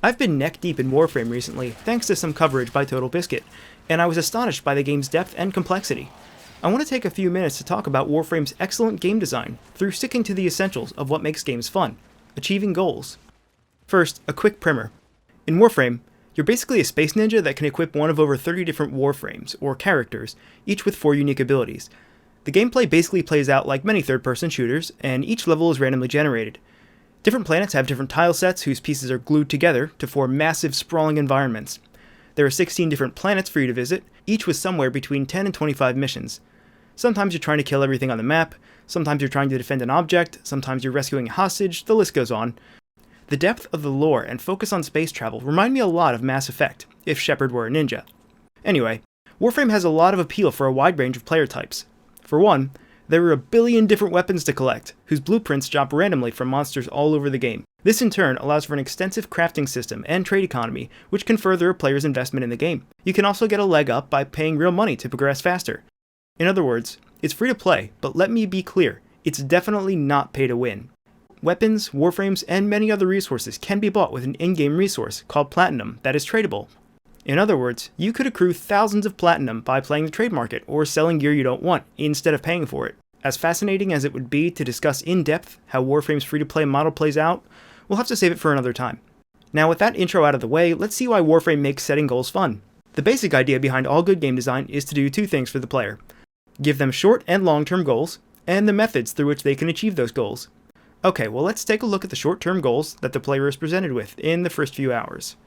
I've been neck deep in Warframe recently, thanks to some coverage by Total Biscuit, and I was astonished by the game's depth and complexity. I want to take a few minutes to talk about Warframe's excellent game design through sticking to the essentials of what makes games fun, achieving goals. First, a quick primer. In Warframe, you're basically a space ninja that can equip one of over 30 different Warframes, or characters, each with 4 unique abilities. The gameplay basically plays out like many third-person shooters, and each level is randomly generated. Different planets have different tile sets whose pieces are glued together to form massive, sprawling environments. There are 16 different planets for you to visit, each with somewhere between 10 and 25 missions. Sometimes you're trying to kill everything on the map, sometimes you're trying to defend an object, sometimes you're rescuing a hostage, the list goes on. The depth of the lore and focus on space travel remind me a lot of Mass Effect, if Shepard were a ninja. Anyway, Warframe has a lot of appeal for a wide range of player types. For one, there are a billion different weapons to collect, whose blueprints drop randomly from monsters all over the game. This in turn allows for an extensive crafting system and trade economy, which can further a player's investment in the game. You can also get a leg up by paying real money to progress faster. In other words, it's free to play, but let me be clear, it's definitely not pay to win. Weapons, warframes, and many other resources can be bought with an in-game resource called Platinum that is tradable. In other words, you could accrue thousands of platinum by playing the trade market or selling gear you don't want instead of paying for it. As fascinating as it would be to discuss in depth how Warframe's free-to-play model plays out, we'll have to save it for another time. Now with that intro out of the way, let's see why Warframe makes setting goals fun. The basic idea behind all good game design is to do 2 things for the player. Give them short and long-term goals, and the methods through which they can achieve those goals. Okay, well let's take a look at the short-term goals that the player is presented with in the first few hours.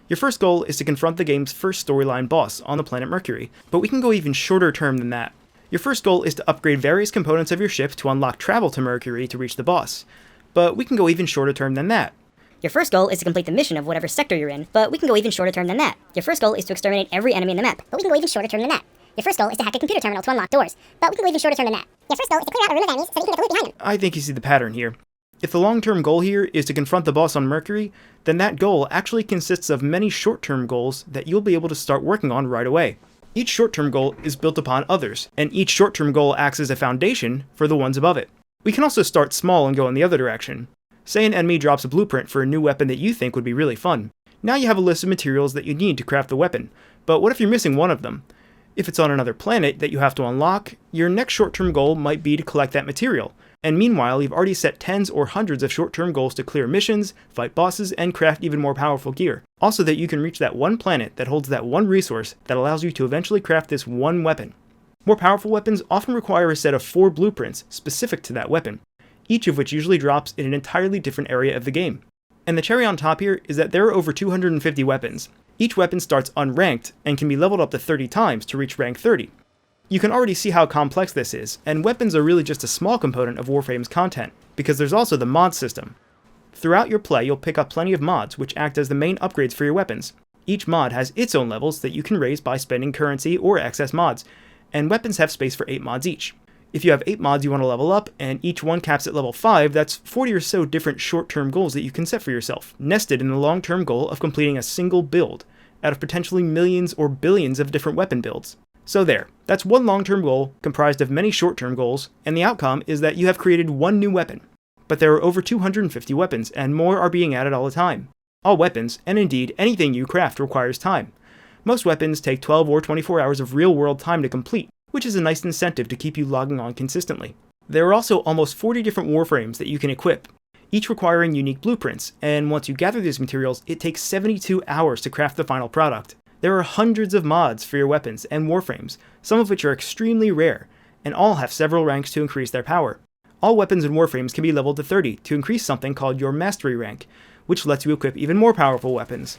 Your first goal is to confront the game's first storyline boss on the planet Mercury, but we can go even shorter term than that. Your first goal is to upgrade various components of your ship to unlock travel to Mercury to reach the boss, but we can go even shorter term than that. Your first goal is to complete the mission of whatever sector you're in, but we can go even shorter term than that. Your first goal is to exterminate every enemy in the map, but we can go even shorter term than that. Your first goal is to hack a computer terminal to unlock doors, but we can go even shorter term than that. Your first goal is to clear out a room of enemies so that you can get the loot behind them. I think you see the pattern here. If the long-term goal here is to confront the boss on Mercury, then that goal actually consists of many short-term goals that you'll be able to start working on right away. Each short-term goal is built upon others, and each short-term goal acts as a foundation for the ones above it. We can also start small and go in the other direction. Say an enemy drops a blueprint for a new weapon that you think would be really fun. Now you have a list of materials that you need to craft the weapon, but what if you're missing one of them? If it's on another planet that you have to unlock, your next short-term goal might be to collect that material. And meanwhile, you've already set tens or hundreds of short-term goals to clear missions, fight bosses, and craft even more powerful gear. Also that you can reach that one planet that holds that one resource that allows you to eventually craft this one weapon. More powerful weapons often require a set of 4 blueprints specific to that weapon, each of which usually drops in an entirely different area of the game. And the cherry on top here is that there are over 250 weapons. Each weapon starts unranked and can be leveled up to 30 times to reach rank 30. You can already see how complex this is, and weapons are really just a small component of Warframe's content, because there's also the mod system. Throughout your play, you'll pick up plenty of mods, which act as the main upgrades for your weapons. Each mod has its own levels that you can raise by spending currency or excess mods, and weapons have space for 8 mods each. If you have 8 mods you want to level up, and each one caps at level 5, that's 40 or so different short-term goals that you can set for yourself, nested in the long-term goal of completing a single build, out of potentially millions or billions of different weapon builds. So there, that's one long-term goal comprised of many short-term goals, and the outcome is that you have created one new weapon. But there are over 250 weapons, and more are being added all the time. All weapons, and indeed anything you craft, requires time. Most weapons take 12 or 24 hours of real-world time to complete, which is a nice incentive to keep you logging on consistently. There are also almost 40 different warframes that you can equip, each requiring unique blueprints, and once you gather these materials, it takes 72 hours to craft the final product. There are hundreds of mods for your weapons and warframes, some of which are extremely rare, and all have several ranks to increase their power. All weapons and warframes can be leveled to 30 to increase something called your mastery rank, which lets you equip even more powerful weapons.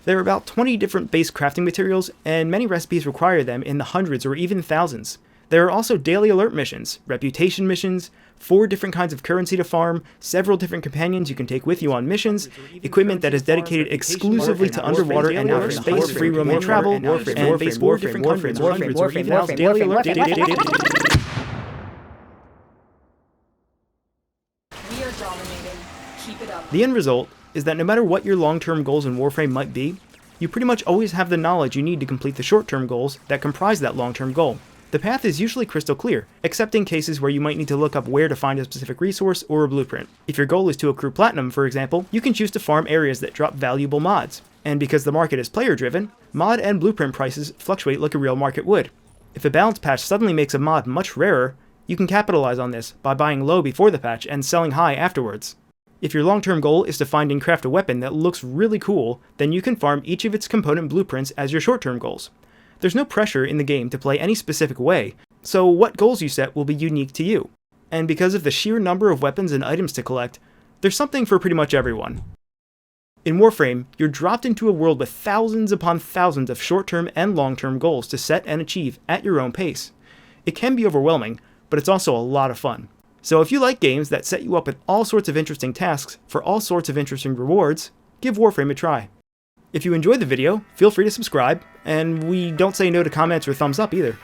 There are about 20 different base crafting materials, and many recipes require them in the hundreds or even thousands. There are also daily alert missions, reputation missions, 4 different kinds of currency to farm, several different companions you can take with you on missions, equipment that is dedicated exclusively to underwater and outer space, free roam and travel, and base 4 different countries, hundreds or even thousands daily alert. We are dominating. Keep it up. The end result is that no matter what your long-term goals in Warframe might be, you pretty much always have the knowledge you need to complete the short-term goals that comprise that long-term goal. The path is usually crystal clear, except in cases where you might need to look up where to find a specific resource or a blueprint. If your goal is to accrue platinum, for example, you can choose to farm areas that drop valuable mods. And because the market is player-driven, mod and blueprint prices fluctuate like a real market would. If a balance patch suddenly makes a mod much rarer, you can capitalize on this by buying low before the patch and selling high afterwards. If your long-term goal is to find and craft a weapon that looks really cool, then you can farm each of its component blueprints as your short-term goals. There's no pressure in the game to play any specific way, so what goals you set will be unique to you. And because of the sheer number of weapons and items to collect, there's something for pretty much everyone. In Warframe, you're dropped into a world with thousands upon thousands of short-term and long-term goals to set and achieve at your own pace. It can be overwhelming, but it's also a lot of fun. So if you like games that set you up with all sorts of interesting tasks for all sorts of interesting rewards, give Warframe a try. If you enjoyed the video, feel free to subscribe, and we don't say no to comments or thumbs up either.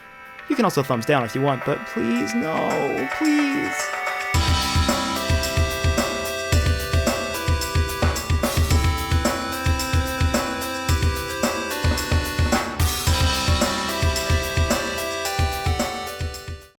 You can also thumbs down if you want, but please, no, please.